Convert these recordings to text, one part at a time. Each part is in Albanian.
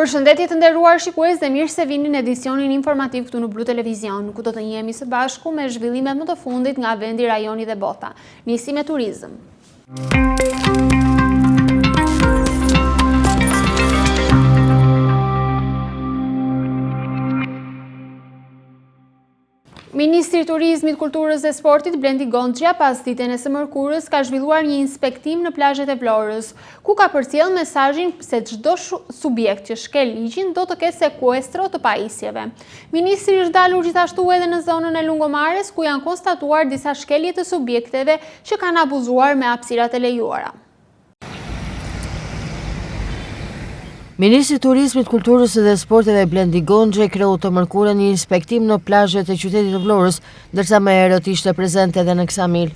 Përshëndetje të nderuar shikues dhe mirë se vini në edicionin informativ këtu në Blu Televizion, ku do të njihemi së bashku me zhvillimet më të fundit nga vendi, rajoni dhe bota. Nisi me turizëm. Ministri i Turizmit, Kulturës dhe Sportit, Blendi Gonxha, pas ditën e së mërkurës, ka zhvilluar një inspektim në plazhet e Vlorës, ku ka përcjell mesazhin se çdo subjekt që shkel ligjin do të ketë sekuestro të pajisjeve. Ministri është dalur gjithashtu edhe në zonën e Lungomares, ku janë konstatuar disa shkelje të subjekteve që kanë abuzuar me hapësirat e lejuara. Ministri i Turizmit, Kulturës dhe Sportit Blendi Gonxha kreu të mërkurën një inspektim në plazhet e qytetit të Vlorës, ndërsa më herët ishte prezente edhe në Ksamil.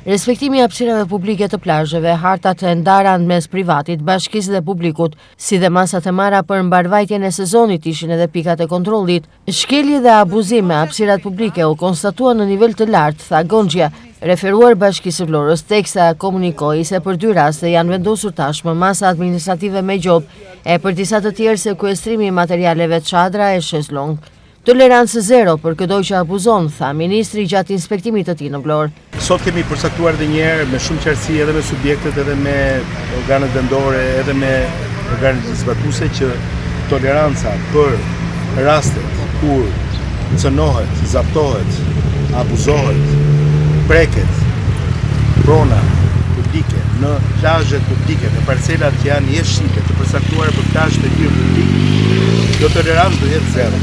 Respektimi i hapësirave publike të plazheve, hartat e ndara mes privatit, bashkisë dhe publikut, si dhe masat e marra për mbarvajtjen e sezonit ishin edhe pikat e kontrollit. Shkelje dhe abuzime me hapësirat publike u konstatuan në nivel të lartë, tha Gonxha, referuar Bashkisë së Vlorës, teksa komunikoi se për 2 raste janë vendosur tashmë masa administrative me gjob, e për disa të tjerë sekuestrimi i materialeve çadra e shezlong. Tolerancë zero për çdo që abuzon, tha ministri gjatë inspektimit të tij në Vlorë. Sot kemi përcaktuar edhe një herë me shumë qartësi edhe me subjektet, edhe me organet vendore, edhe me organet zbatuese që toleranca për rastet kur cënohet, zaptohet, abuzohet, preket prona publike në plazhet publike, në parcelat që janë jeshile të përcaktuara për plazhet e tyre publik, do tolerancë do jetë zero.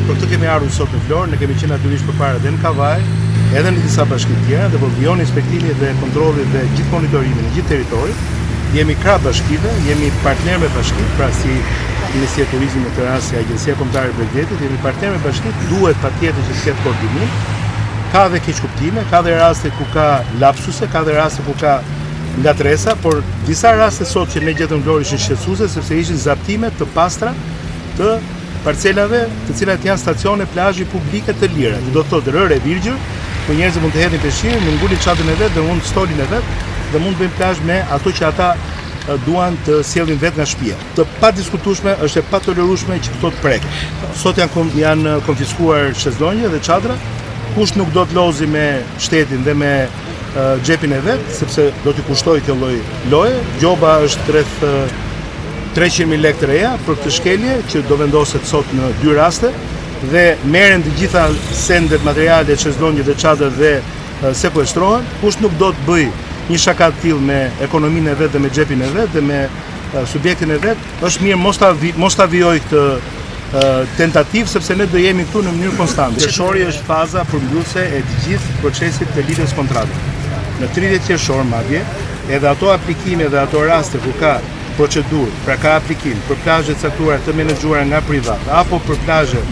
Për këtë kemi ardhur sot në Vlorë, ne kemi qenë natyrisht përpara edhe në Kavaj, edhe në disa bashki tjera, dhe po vijon inspektimi dhe kontrolli dhe gjithë monitorimi në gjithë territorin. Jemi krah bashkive, jemi partner me bashkitë, pra si Ministria e Turizmit në Tiranë, si Agjencia Kombëtare e Bregdetit, jemi partner me bashkitë, duhet patjetër që të ketë koordinim. Ka dhe keqkuptime, ka dhe raste ku ka lapsuse, ka dhe raste ku ka ngatresa, por disa raste sot që ne gjetëm Vlorë ishin shqetësuese sepse ishin zaptime të pastra të parcelave të cilat janë stacione plazhi publike të lira. Do të thotë rëre virgjër, ku njerëzit mund të hedhin peshqir, mund ngulin çadrën e vet, dhe mund stolin e vet, dhe mund bëjnë plazh me ato që ata duan të sjellin vet nga shtëpia. Të padiskutueshme është e patolerueshme që këto të preken. Sot janë konfiskuar shezlonjë dhe çadra. Kush nuk do të lozi me shtetin dhe me xhepin e vet, sepse do t'i kushtojë kjo lloj loje. Gjoba është rreth 300.000 lekë të reja për këtë shkelje që do vendoset sot në 2 raste dhe merren të gjitha sendet, materialet, shezlonjët dhe çadrat dhe sekuestrohen. Kush nuk do të bëj një shaka të tillë me ekonominë e vet dhe me xhepin e vet dhe me subjektin e vet, është mirë mos ta vijoj këtë tentativë sepse ne do jemi këtu në mënyrë konstante. Qershori është faza përmbyllëse e të gjithë procesit të lidhjes kontratës. Në 30 qershor madje, edhe ato aplikime dhe ato raste ku ka procedurë, pra ka aplikim për plazhe të caktuara të menaxhuara nga privat apo për plazhe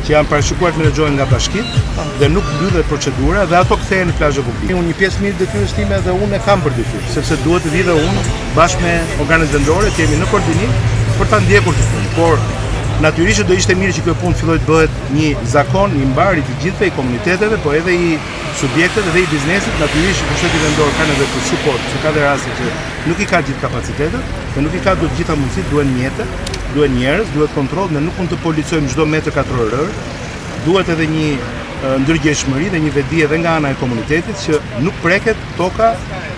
që janë parashikuar të menaxhohen nga bashkitë dhe nuk mbyllet procedura dhe ato kthehen në plazhe publike. Unë një pjesë mirë detyrës time dhe unë e kam për detyrë, sepse duhet të vi dhe unë bashkë me organet vendore të jemi në koordinim për ta ndjekur këtë punë. Por natyrisht do ishte mirë që kjo punë filloj të bëhet një zakon i mbar i të gjithëve, i komuniteteve, po edhe i subjekteve dhe i biznesit. Natyrisht pushteti vendor ka nevojë për suport, se ka dhe raste që nuk i ka gjithë kapacitetet dhe nuk i ka të gjitha mundësitë, duhen mjete, duhen njerëz, duhet kontroll, ne nuk mund të policojmë çdo metër katror. Duhet edhe një ndërgjegjshmëri dhe një vedi edhe nga ana e komunitetit që nuk preket toka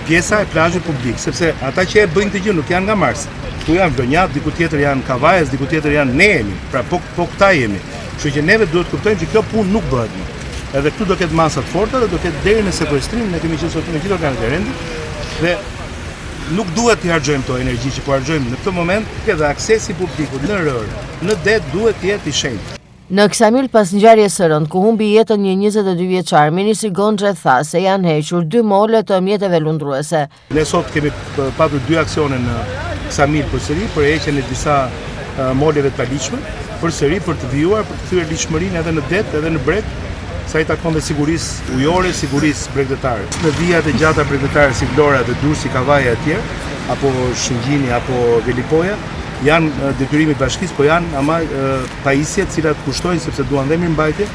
pjesa e plazhit publik, sepse ata që e bëjnë të gjë nuk janë nga Mars. Këtu janë Vlonjat, diku tjetër janë Kavajës, diku tjetër janë ne jemi, pra po këta jemi. Kështu që neve duhet të kuptojmë që kjo punë nuk bëhet më. Edhe këtu do ketë masa të forta dhe do ketë deri në sekuestrim, ne kemi qenë sot në gjithë organet e rendit dhe nuk duhet të harxojmë to energji që po harxojmë në këtë moment, edhe aksesi publikut në rërë, në det duhet të jetë i shenjtë. Në Ksamil, pas ngjarjes së rëndë ku humbi jetën një 22 vjeçar, ministri Gonxha tha se janë hequr 2 mole të mjeteve lundruese. Ne sot kemi patur 2 aksione në Ksamil përsëri për heqjen e disa moleve të paligjshme, përsëri për të vijuar, për të kthyer ligjshmërinë edhe në det, edhe në breg, sa i takon dhe sigurisë ujore, sigurisë bregdetare. Në vijat e gjata bregdetare si Vlora dhe Durrësi, Kavaja e tjerë, apo Shëngjini apo Velipoja, janë detyrimi bashkisë, po janë ama pajisje të cilat kushtojnë sepse duan dhe mirëmbajtje,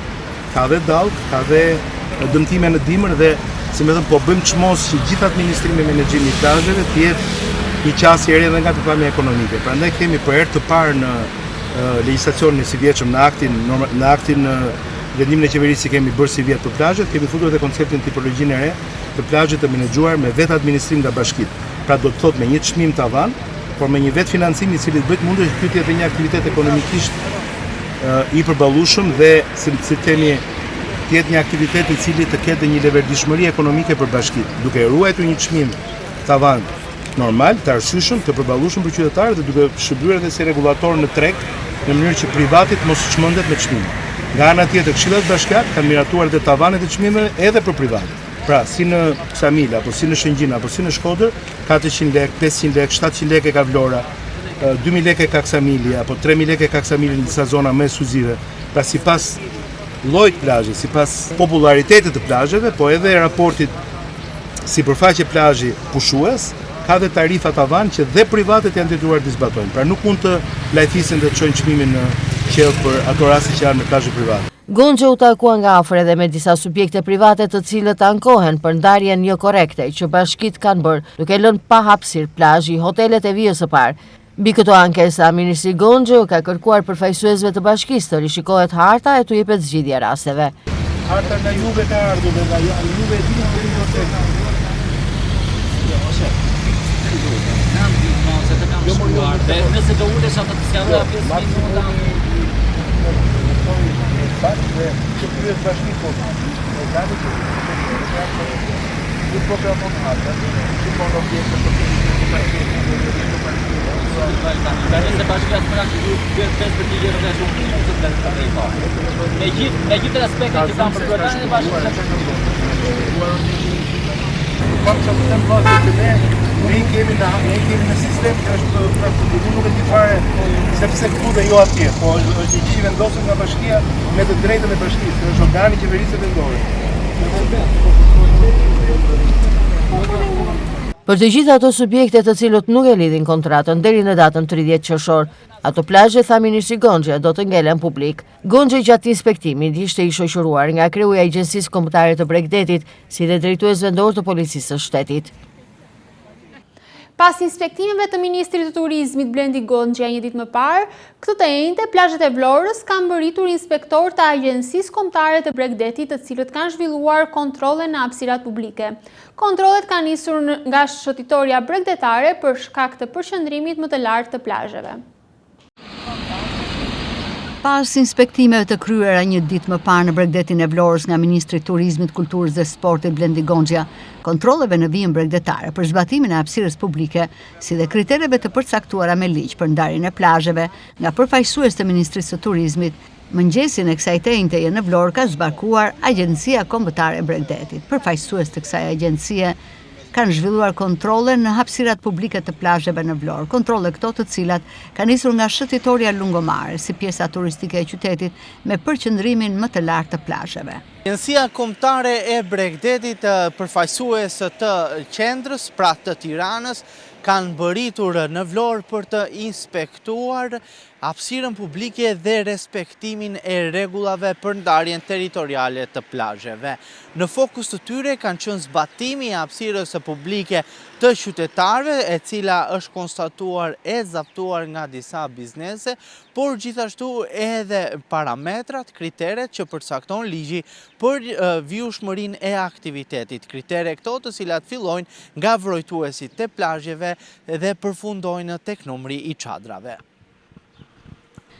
ka dhe dallë, ka dhe dëmtime në dimër dhe si më thënë po bëjmë çmos që gjithë administrimi me menaxhimin e plazheve të jetë një qasje e re edhe nga pikpamja ekonomike. Prandaj kemi për herë të parë në legjislacionin e si vjetshëm në aktin vendimin e qeverisë që kemi bërë si vjet për plazhet, kemi futur edhe konceptin tipologjinë e re të plazhet të menaxhuar me vetë administrim nga bashkitë. Pra do të thotë me një çmim tavan, por me një vetë financim i cili bëhet mundur që ky të jetë një aktivitet ekonomikisht i përballueshëm dhe si themi të jetë një aktivitet i cili të ketë një leverdishmëri ekonomike për bashkitë, duke ruajtur një çmim tavan normal, të arshyeshëm, të përballueshëm për qytetarët dhe duke shërbyer edhe si rregullator në treg në mënyrë që privatit mos çmendet me çmime. Nga ana tjetër, këshillat bashkiake kanë miratuar edhe tavanet e çmimeve edhe për privatit. Pra, si në Ksamil, apo si në Shëngjin, apo si në Shkodër, 400 lek, 500 lek, 700 lek e ka Vlora, 2000 lek e ka Ksamili, apo 3000 lek e ka Ksamili në disa zona më ekskluzive. Pra, sipas llojit plazhi, sipas popularitetit të plazheve, po edhe raportit sipërfaqe plazhi pushues, ka dhe tarifa tavan që dhe privatet janë detyruar të zbatojnë. Pra nuk mund të lajthisin dhe të çojnë çmimin në qell për ato raste që janë në plazhe private. Gonxha u takua nga afër edhe me disa subjekte private të cilët ankohen për ndarjen jo korrekte që bashkitë kanë bërë, duke lënë pa hapësirë plazhi, hotelet e vijës së parë. Mbi këto ankesa, Ministri Gonxha ka kërkuar përfaqësuesve të bashkisë të rishikohet harta e t'u jepet zgjidhja rasteve. Harta nga Juve ka ardhur dhe nga Juve e dinë në proces. Nëse do ulesh atë të sqaroj pjesën dhe që kryet bashkiku e gani që një programon harta, që konë objekte të nëse bashkia të mëra që duhet 5 për 10 euro me gjithë aspektet që kanë për programin e bashkisë. Kam që të them vazhë që ne kemi në sistem që është nuk e di fare sepse këtu dhe jo atje, po është i vendosur nga bashkia me të drejtën e bashkisë, është organi qeverisë vendore. Për të gjitha ato subjekte të cilët nuk e lidhin kontratën deri në datën 30 qershor, ato plazhe, tha Ministri Gonxha, do të ngelen publik. Gonxha gjatë inspektimit ishte i shoqëruar nga kreu i Agjencisë Kombëtare të Bregdetit, si dhe drejtues vendor të Policisë së Shtetit. Pas inspektimeve të Ministrit të Turizmit Blendi Gonxha një ditë më parë, këtë të njëjtë plazhet e Vlorës kanë mbërritur inspektor të Agjencisë Kombëtare të Bregdetit, të cilët kanë zhvilluar kontrolle në hapësirat publike. Kontrollet kanë nisur nga shëtitoria bregdetare për shkak të përqendrimit më të lartë të plazheve. Pas inspektimeve të kryera një ditë më parë në Bregdetin e Vlorës nga Ministri i Turizmit, Kulturës dhe Sportit Blendi Gonxha, kontrolleve në vijën bregdetare për zbatimin e hapësirës publike, si dhe kritereve të përcaktuara me ligj për ndarjen e plazheve nga përfaqësues të Ministrisë së Turizmit, mëngjesin e kësaj të njëjtëje në Vlorë ka zbarkuar Agjencia Kombëtare e Bregdetit. Përfaqësues të kësaj agjencie kanë zhvilluar kontrolle në hapësirat publike të plazheve në Vlorë. Kontrolle këto të cilat kanë nisur nga shëtitoria Lungomare, si pjesa turistike e qytetit, me përqendrimin më të lartë të plazheve. Agjencia Kombëtare e Bregdetit, përfaqësues të qendrës, pra të Tiranës, kanë bëritur në Vlorë për të inspektuar hapësirën publike dhe respektimin e rregullave për ndarjen territoriale të plazheve. Në fokus të tyre kanë qenë zbatimi i hapësirës publike të qytetarëve, e cila është konstatuar e zaptuar nga disa biznese, por gjithashtu edhe parametrat, kriteret që përcakton ligji për vjushmërinë e aktivitetit. Kritere këto të cilat fillojnë nga vrojtuesit të plazheve dhe përfundojnë tek numri i çadrave.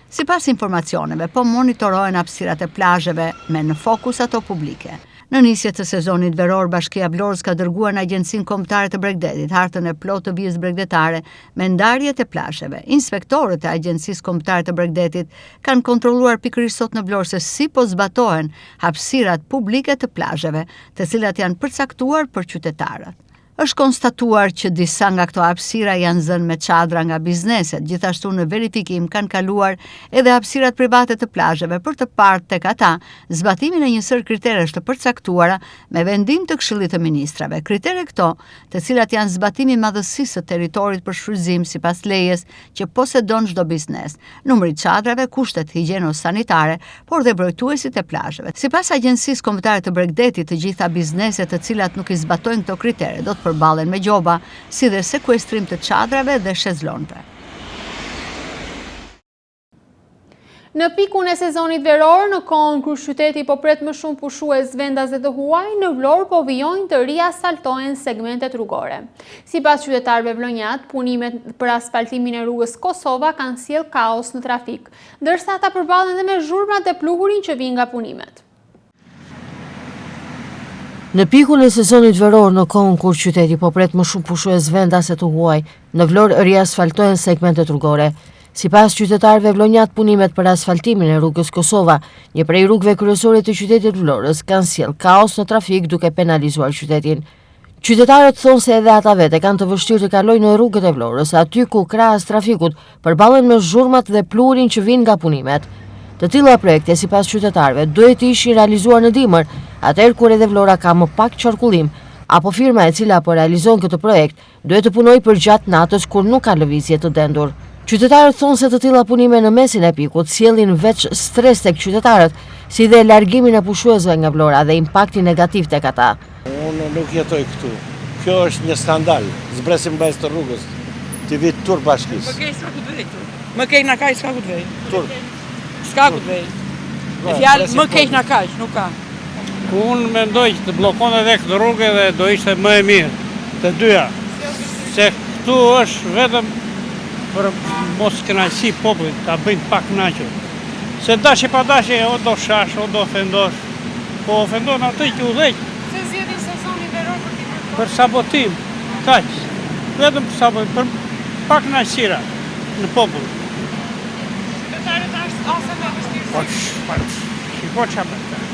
Sipas informacioneve, po monitorohen hapësirat e plazheve me në fokus ato publike. Në nisje të sezonit veror, Bashkia Vlorës ka dërguar në Agjencinë Kombëtare të Bregdetit hartën e plotë të vijës bregdetare me ndarjet e plazheve. Inspektorët e Agjencisë Kombëtare të Bregdetit kanë kontrolluar pikërisht sot në Vlorë se si po zbatohen hapësirat publike të plazheve, të cilat janë përcaktuar për qytetarët. Është konstatuar që disa nga këto hapësira janë zënë me çadra nga bizneset, gjithashtu në verifikim kanë kaluar edhe hapësirat private të plazheve për të parë tek ata zbatimin e një sër kriteresh të përcaktuara me vendim të Këshillit të Ministrave. Kritere këto, të cilat janë zbatimi i madhësisë së territorit për shfrytëzim sipas lejes që posedon çdo biznes, numri i çadrave, kushtet higjieno-sanitare, por dhe mbrojtuesit e plazheve. Sipas Agjencisë Kombëtare të Bregdetit, të gjitha bizneset të cilat nuk i zbatojnë këto kritere do të përballen me gjoba, si dhe sekuestrim të çadrave dhe shezlonjve. Në pikun e sezonit veror, në kohën kur qyteti po pret më shumë pushues vendaze të huaj, në Vlorë po vijojnë të riasfaltohen segmentet rrugore. Sipas qytetarëve vlonjat, punimet për asfaltimin e rrugës Kosova kanë sjell kaos në trafik, ndërsa ata përballen edhe me zhurmat e pluhurin që vijnë nga punimet. Në pikun e sezonit veror, në kohën kur qyteti po pret më shumë pushues vendase të huaj, në Vlorë riasfaltohen segmentet rrugore. Sipas qytetarëve vlonjat, punimet për asfaltimin e rrugës Kosova, një prej rrugëve kryesore të qytetit Vlorës, kanë sjell kaos në trafik duke penalizuar qytetin. Qytetarët thonë se edhe ata vetë kanë të vështirë të kalojnë në rrugët e Vlorës, aty ku krahas trafikut përballen me zhurmat dhe pluhurin që vijnë nga punimet. Të tilla projekte, sipas qytetarëve, duhet të ishin realizuar në dimër, atëherë kur edhe Vlora ka më pak qarkullim, apo firma e cila po realizon këtë projekt duhet të punojë përgjatë natës kur nuk ka lëvizje të dendur. Qytetarët thonë se të tilla punime në mesin e pikut sjellin veç stres tek qytetarët, si dhe largimin e pushuesve nga Vlora dhe impakti negativ tek ata. Unë nuk jetoj këtu. Kjo është një skandal. Zbresim mbajtës të rrugës. Ti vit tur bashkisë. Më kej s'ka ku të vej tu. Më kej na kaj s'ka ku të vej. Tur. S'ka ku të vej. E fjalë më kej na kaj, nuk ka. Unë mendoj që të blokon edhe këtë rrugë dhe do ishte më e mirë të dyja. Se këtu është vetëm për mos kënaqësi popullit, ta bëjnë pak kënaqur. Se dashje pa dashje, o do shash, o do ofendosh. Po ofendon atë që udhëheq. Se zgjedhin sezonin veror Për sabotim, kaq. Vetëm për sabotim, për pak kënaqësira në popull. Qytetarët ose me vështirësi. Shiko çfarë bën.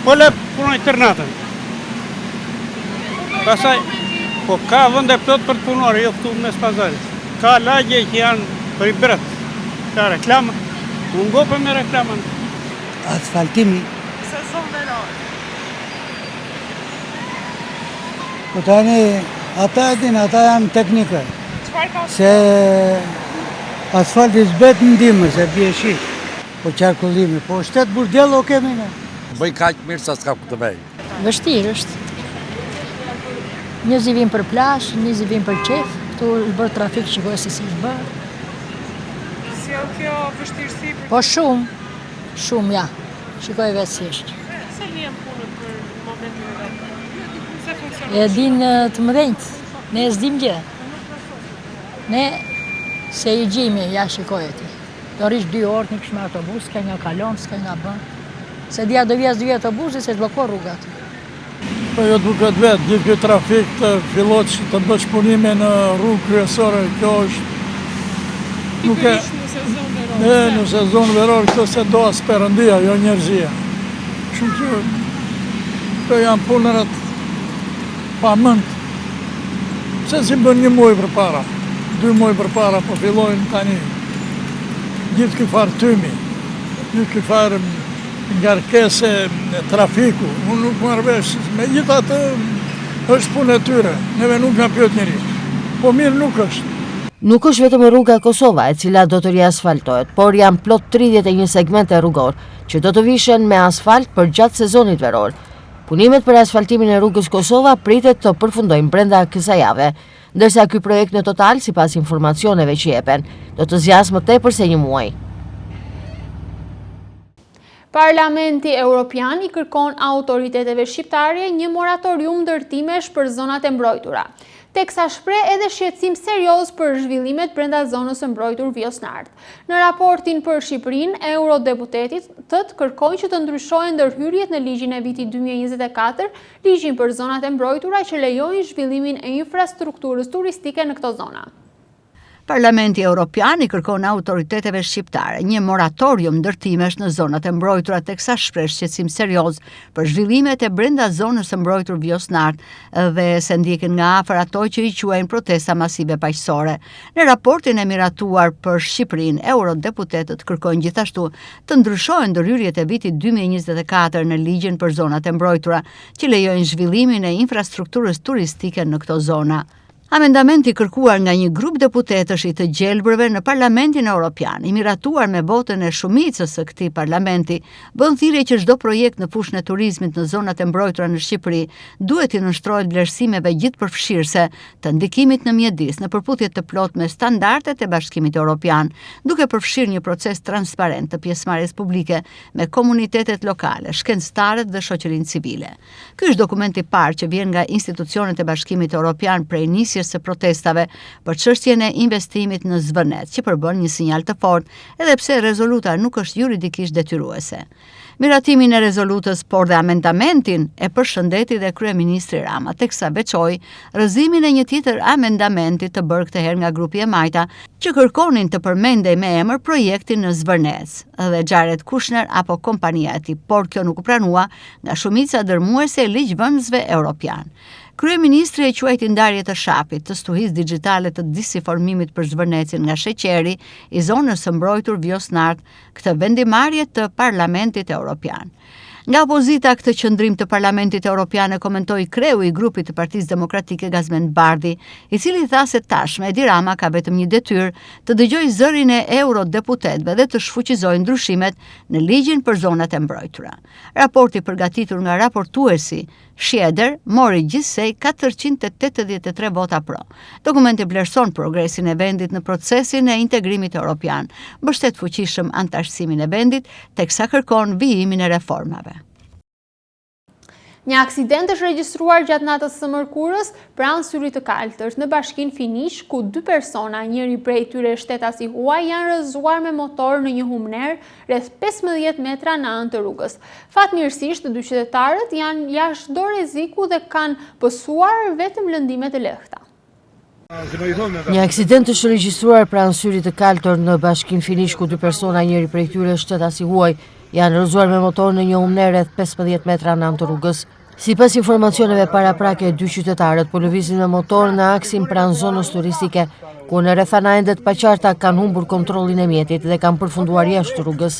Po le punoj tër natën. Pastaj, po ka vende plot për të punuar, jo këtu mes pazarit. Ka lagje që janë për i bret. Ka reklama. Unë ngopë me reklamën. Asfaltimi. Sezon veror. Po tani, ata janë teknikë. Çfarë ka? Se asfalti zbet në dimër, se bje shi. Po qarkullimi, po shtet burdel o kemi në. Bëj kaq mirë sa s'ka ku të vej. Vështirë është. Njerëzit vinë për plazh, njerëzit vinë për qef, këtu është bërë trafik, shikoj se si është bërë. Si kjo vështirësi për Po shumë ja. Shikoj vetë si është. se lihen punët për momentin e vet. Se funksionon. E din të mëdhenjt, ne e s'dim gjë. Ne se i gjimi, ja shikoj e ti. Do rish 2 orë, një kishme autobus, s'ka nga kalon, s'ka nga bën. Se dia do vjes 2 autobusi, se zblokon rrugat. Po jo duket vetë, gjithë kjo trafik të fillot që të bësh punime në rrugë kryesore, kjo është... Nuk e... Në sezon veror, këtë se do as perëndia, jo njerëzia. Shumë që... Kjo janë punërat pa mënd. Se si bën 1 muaj për para, 2 muaj për para, po fillojnë tani. Gjithë këtë farë tymi, gjithë këtë farë ngarkese trafiku, unë nuk marrë vesh, me gjithë atë është punë e tyre, neve nuk nga pyet njëri, po mirë nuk është. Nuk është vetëm rruga Kosova e cila do të riasfaltohet, por janë plot 31 segmente rrugor që do të vishen me asfalt për gjatë sezonit veror. Punimet për asfaltimin e rrugës Kosova pritet të përfundojnë brenda kësaj jave, ndërsa ky projekt në total, sipas informacioneve që jepen, do të zgjasë më tepër se 1 muaj. Parlamenti Evropian I kërkon autoriteteve shqiptare një moratorium ndërtimesh për zonat e mbrojtura, teksa shpreh edhe shqetësim serioz për zhvillimet brenda zonës së mbrojtur Vjosnart. Në raportin për Shqipërinë, eurodeputetët kërkojnë që të ndryshojnë ndërhyrjet në ligjin e vitit 2024, ligjin për zonat e mbrojtura që lejojnë zhvillimin e infrastrukturës turistike në këto zona. Parlamenti Evropian I kërkon autoriteteve shqiptare një moratorium ndërtimesh në zonat e mbrojtura teksa shpreh shqetësim serioz për zhvillimet e brenda zonës së mbrojtur Vjosnart dhe se ndjeken nga afër ato që I quajnë protesta masive paqësore. Në raportin e miratuar për Shqipërinë, eurodeputetët kërkojnë gjithashtu të ndryshojnë ndërhyrjet e vitit 2024 në ligjin për zonat e mbrojtura që lejojnë zhvillimin e infrastrukturës turistike në këto zona. Amendamenti kërkuar nga një grup deputetësh i të gjelbërve në Parlamentin Evropian, i miratuar me votën e shumicës së këtij parlamenti, bën thirrje që çdo projekt në fushën e turizmit në zonat e mbrojtura në Shqipëri duhet i nënshtrohet vlerësimeve gjithëpërfshirëse të ndikimit në mjedis në përputhje të plotë me standardet e Bashkimit Evropian, duke përfshirë një proces transparent të pjesëmarrjes publike me komunitetet lokale, shkencëtarët dhe shoqërinë civile. Ky është dokumenti i parë që vjen nga institucionet e Bashkimit Evropian prej nisjes së protestave për çështjen e investimit në Zvënec, që përbën një sinjal të fortë, edhe pse rezoluta nuk është juridikisht detyruese. Miratimin e rezolutës, por dhe amendamentin e përshëndeti dhe kryeministri Rama, teksa veçoi rrëzimin e një tjetër amendamenti të bërë këtë herë nga grupi e Majta, që kërkonin të përmendej me emër projektin në Zvërnec dhe Xharet Kushner apo kompania e tij, por kjo nuk u pranua nga shumica dërmuese e ligjvënësve evropian. Kryeministri e quajti ndarje të shapit, të stuhisë digjitale të disinformimit për Zvërnecin nga sheqeri i zonës së mbrojtur Vjosnart, këtë vendimarrje të Parlamentit Evropian. Nga opozita këtë qëndrim të Parlamentit Evropian e komentoi kreu i grupit të Partisë Demokratike Gazmend Bardhi, i cili tha se tashmë Edi Rama ka vetëm një detyrë të dëgjojë zërin e eurodeputetëve dhe të shfuqizojë ndryshimet në ligjin për zonat e mbrojtura. Raporti përgatitur nga raportuesi Schieder mori gjithsej 483 vota pro. Dokumenti vlerëson progresin e vendit në procesin e integrimit evropian, mbështet fuqishëm anëtarësimin e vendit, teksa kërkon vijimin e reformave. Një aksident është regjistruar gjatë natës së mërkurës pranë syrit të Kaltërt në bashkinë Finish, ku 2 persona, njëri prej tyre shtetasi huaj, janë rrëzuar me motor në një humner rreth 15 metra në anë të rrugës. Fatmirësisht, 2 qytetarët janë jashtë do rreziku dhe kanë pësuar vetëm lëndime të lehta. Një aksident është regjistruar pranë syrit të Kaltërt në bashkinë Finish, ku 2 persona, njëri prej tyre shtetasi huaj, janë rrëzuar me motor në një humner rreth 15 metra në anë të rrugës. Sipas informacioneve paraprake, 2 qytetarët po lëvizin me motor në aksin pranë zonës turistike, ku në rrethana ende të paqarta kanë humbur kontrollin e mjetit dhe kanë përfunduar jashtë rrugës.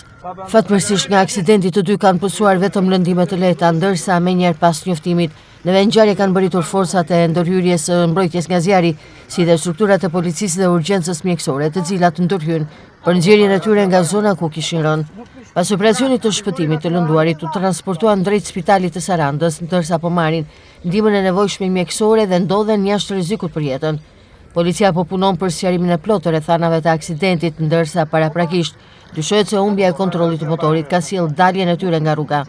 Fatmirësisht nga aksidenti të dy kanë pësuar vetëm lëndime të lehta, ndërsa menjëherë pas njoftimit në vendngjarje kanë bërritur forcat e ndërhyrjes së mbrojtjes nga zjarri, si dhe strukturat e policisë dhe urgjencës mjekësore, të cilat ndërhyn për nxjerrjen e tyre nga zona ku kishin rënë. Pas operacionit të shpëtimit të lënduarit u transportuan drejt spitalit të Sarandës, ndërsa po marrin ndihmën e nevojshme mjekësore dhe ndodhen jashtë rrezikut për jetën. Policia po punon për sqarimin e plotë të rrethanave të aksidentit, ndërsa paraprakisht dyshohet se humbja e kontrollit të motorit ka sjellë daljen e tyre nga rruga.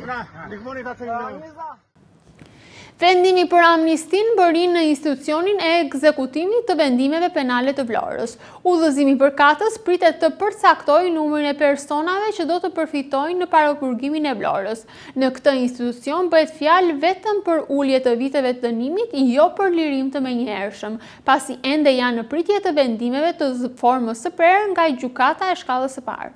Vendimi për amnistin bëri në institucionin e ekzekutimit të vendimeve penale të Vlorës. Udhëzimi përkatës pritet të përcaktojë numrin e personave që do të përfitojnë në parapurgimin e Vlorës. Në këtë institucion bëhet fjalë vetëm për ulje të viteve të dënimit, jo për lirim të menjëhershëm, pasi ende janë në pritje të vendimeve të formës së prerë nga gjykata e shkallës së parë.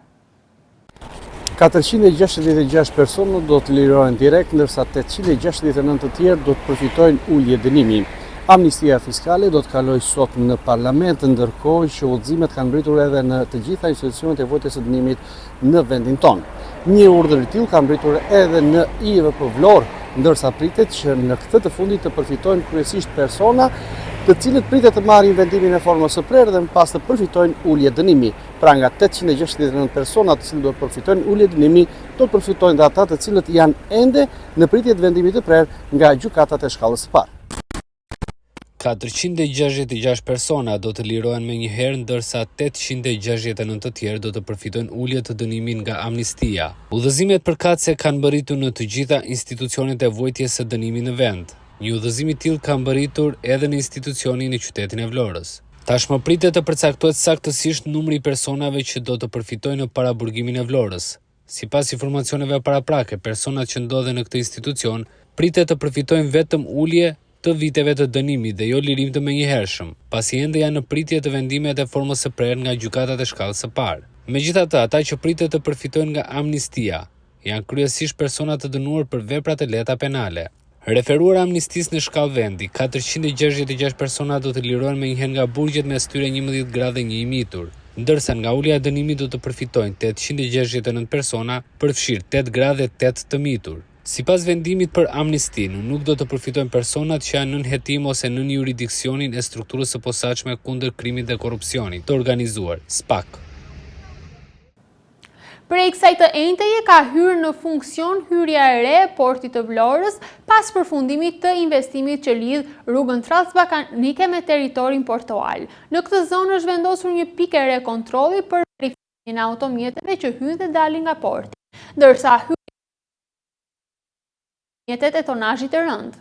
466 persona do të lirohen direkt, ndërsa 869 të tjerë do të përfitojnë ulje dënimi. Amnistia fiskale do të kalojë sot në parlament, ndërkohë që udhëzimet kanë mbritur edhe në të gjitha institucionet e votës së dënimit në vendin tonë. Një urdhër i tillë ka mbritur edhe në IVP Vlorë, ndërsa pritet që në këtë të fundit të përfitojnë kryesisht persona të cilët pritet të marrin vendimin e formës së prerë dhe më pas të përfitojnë ulje dënimi. Pra nga 869 persona të cilët do të përfitojnë ulje dënimi, do të përfitojnë dhe ata të cilët janë ende në pritje të vendimit të prerë nga gjykatat e shkallës së parë. 466 persona do të lirohen me njëherë, ndërsa 869 të tjerë do të përfitojnë ulje të dënimin nga amnistia. Udhëzimet përkatëse kanë bërritur në të gjitha institucionet e vojtjes së dënimit në vend. Një udhëzim i tillë ka mbërritur edhe në institucionin e qytetin e Vlorës. Tashmë pritet të përcaktohet saktësisht numri i personave që do të përfitojnë në paraburgimin e Vlorës. Sipas informacioneve paraprake, personat që ndodhen në këtë institucion pritet të përfitojnë vetëm ulje të viteve të dënimit dhe jo lirim të menjëhershëm, pasi ende janë në pritje të vendimet e formës së prerë nga gjykatat e shkallës së parë. Megjithatë, ata që pritet të përfitojnë nga amnistia janë kryesisht persona të dënuar për vepra të lehta penale. Referuar amnistisë në shkallë vendi, 466 persona do të lirohen menjëherë nga burgjet me styre 11 gradë dhe 1 i mitur, ndërsa nga ulja e dënimit do të përfitojnë 869 persona, përfshirë 8 gradë dhe 8 të mitur. Sipas vendimit për amnistin, nuk do të përfitojnë personat që janë nën hetim ose nën jurisdiksionin e strukturës së posaçme kundër krimit dhe korrupsionit të organizuar, SPAK. Prej kësaj të enjteje ka hyrë në funksion hyrja e re e portit të Vlorës pas përfundimit të investimit që lidh rrugën transbalkanike me territorin portual. Në këtë zonë është vendosur një pikë e re kontrolli për verifikimin e automjeteve që hyjnë dhe dalin nga porti, ndërsa mjetet e tonazhit të rënd.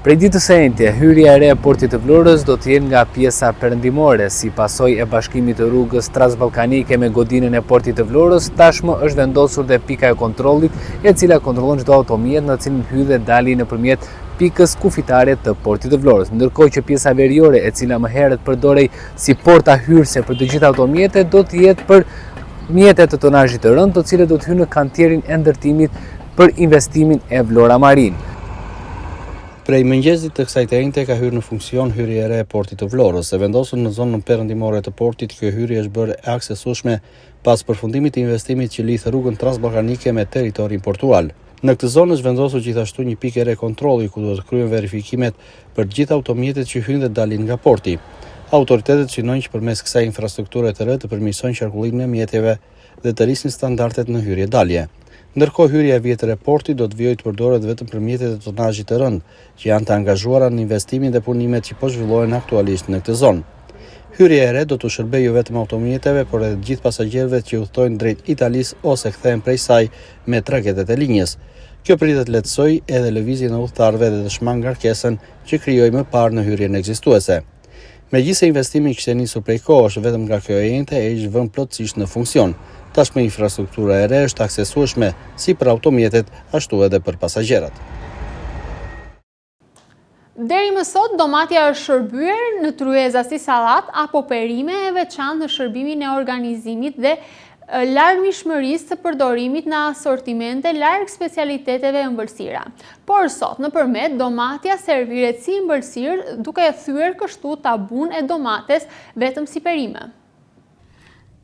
Prej ditës së enjte, hyrja e re e portit të Vlorës do të jenë nga pjesa perëndimore, si pasojë e bashkimit të rrugës transbalkanike me godinën e portit të Vlorës, tashmë është vendosur dhe pika e kontrollit, e cila kontrollon çdo automjet në cilin hyj dhe dali nëpërmjet pikës kufitare të portit të Vlorës, ndërkohë që pjesa veriore, e cila më herët përdorej si porta hyrëse për të gjitha automjetet, do të jetë për mjetet të tonazhit të rënd, të cilët do të hyjnë në kantierin e ndërtimit për investimin e Vlora Marine. Prej mëngjesit të kësaj të enjte ka hyrë në funksion hyrja e re e portit të Vlorës, e vendosur në zonën perëndimore të portit. Kjo hyrje është bërë e aksesueshme pas përfundimit të investimit që lidh rrugën transbalkanike me territorin portual. Në këtë zonë është vendosur gjithashtu një pikë e re kontrolli ku do të kryhen verifikimet për të gjitha automjetet që hyjnë dhe dalin nga porti. Autoritetet synojnë që përmes kësaj infrastrukture të re të përmirësojnë qarkullimin e mjeteve dhe të rrisin standardet në hyrje-dalje. Ndërkohë hyrja e vjetër e portit do të vijojë të përdoret vetëm për mjetet e tonazhit të rënd, që janë të angazhuara në investimin dhe punimet që po zhvillohen aktualisht në këtë zonë. Hyrja e re do të shërbejë jo vetëm automjeteve, por edhe të gjithë pasagjerëve që udhtojnë drejt Italisë ose kthehen prej saj me traketet e linjës. Kjo pritet të lehtësojë edhe lëvizjen e udhëtarëve dhe të shmang ngarkesën që krijoi më parë në hyrjen ekzistuese. Megjithëse investimi kishte nisur prej kohësh, vetëm nga kjo e enjte e ishte vënë plotësisht në funksion. Tashmë infrastruktura e re është aksesueshme si për automjetet, ashtu edhe për pasagerët. Deri më sot, domatja është shërbyer në tryeza si sallat apo perime e veçantë në shërbimin e organizimit dhe larmishmërisë të përdorimit në asortimente larg specialiteteve ëmbëlsira. Por sot, nëpërmjet, domatja serviret si ëmbëlsirë duke e thyer kështu tabun e domates vetëm si perime.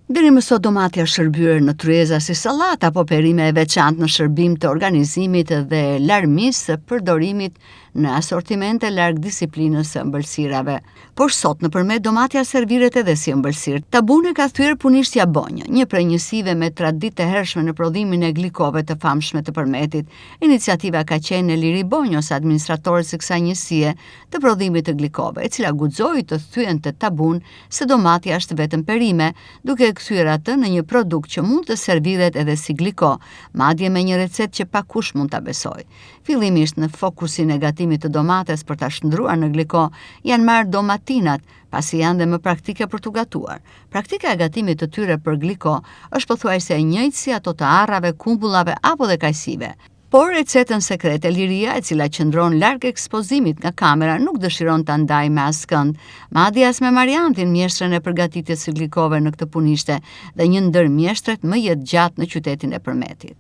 Deri më sot domatja shërbyer në tryeza si sallat apo perime e veçantë në shërbim të organizimit dhe larmisë së përdorimit në asortimente larg disiplinës së ëmbëlsirave. Por sot nëpërmjet domatja serviret edhe si ëmbëlsirë. Tabun e ka thyer punishtja bonjë, një prej njësive me traditë të hershme në prodhimin e glikove të famshme të përmetit. Iniciativa ka qenë e Liri Bonjos, administratore së kësaj njësie të prodhimit të glikove, e cila guxoi të thyente tabun se domatja është vetëm perime, duke kthyer atë në një produkt që mund të serviret edhe si gliko, madje me një recetë që pakush mund ta besojë. Fillimisht në fokusin e gatimit të domates për ta shndruar në gliko janë marrë domatinat, pasi janë dhe më praktike për t'u gatuar. Praktika e gatimit të tyre për gliko është pothuajse e njëjtë si ato të arrave, kumbullave apo dhe kajsive. Por recetën sekrete Liria, e cila qëndron larg ekspozimit nga kamera, nuk dëshiron ta ndajë me askënd, madje as me Mariantin, mjeshtrën e përgatitjes së glikove në këtë punishte dhe një ndër mjeshtret më jetëgjatë në qytetin e Përmetit.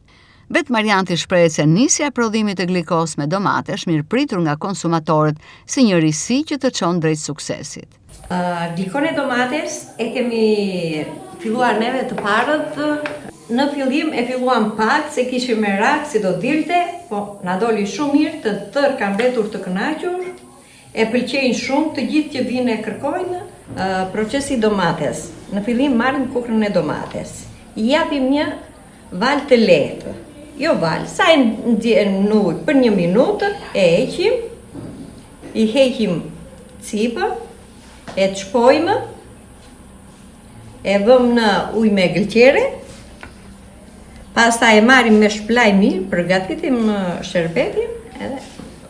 Vetë Marianti shprehet se nisja e prodhimit të glikos me domate është mirëpritur nga konsumatorët si një risi që të çon drejt suksesit. Glikon e domates e kemi filluar neve të parët. Në fillim e filluam pak se kishim merak si do dilte, po na doli shumë mirë, të tërë kanë mbetur të kënaqur, e pëlqejnë shumë, të gjithë që vinë e kërkojnë procesi domates. Në fillim marrim kukrën e domates. I japim një val të lehtë. Jo val, sa e ndjen në ujë për 1 minutë, e heqim, i heqim cipën, e të shpojmë, e vëm në ujë me gëlqere, pasta e marrim me shplaj mirë, përgatitim sherbetin, edhe.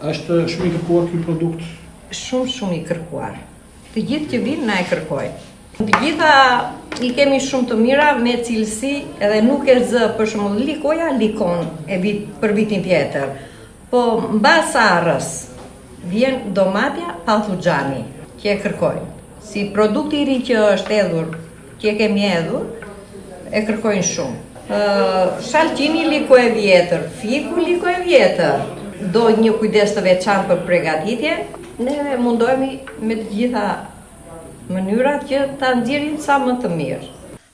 Është shumë i kërkuar ky produkt? Shumë i kërkuar. Të gjithë që vinë na e kërkojnë. Të gjitha i kemi shumë të mira me cilësi edhe nuk e zë, për shembull likoja likon për vitin tjetër. Po mbas arrës vjen domatja pathuxhani që e kërkojnë. Si produkt i ri që është edhur, që e kemi edhur, e kërkojnë shumë. Shalqini liko e vjetër, fiku liko e vjetër. Do një kujdes të veçantë për përgatitje, ne mundohemi me të gjitha mënyrat që ta nxjerrim sa më të mirë.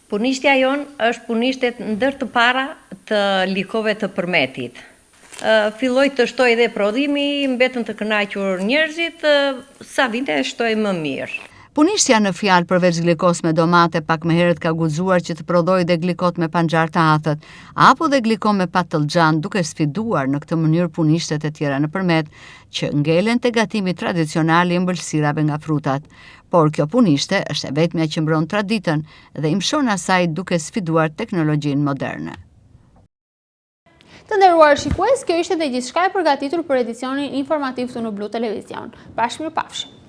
Punishtja jon është punishtet ndër të para të likove të Përmetit. filloi të shtoj dhe prodhimi, mbetën të kënaqur njerëzit, sa vinte e shtoj më mirë. Punishtja në fjalë përveç glikos me domate pak më herët ka guxuar që të prodhojë dhe glikot me panxar të athët, apo dhe gliko me patëllxhan, duke sfiduar në këtë mënyrë punishtet e tjera nëpërmjet që ngelen te gatimi tradicional i ëmbëlsirave nga frutat. Por kjo punishte është e vetmja që mbron traditën dhe i mshon asaj duke sfiduar teknologjinë moderne. Të nderuar shikues, kjo ishte dhe gjithçka e përgatitur për edicionin informativ këtu në Blu Televizion. Bashkë mirupafshim.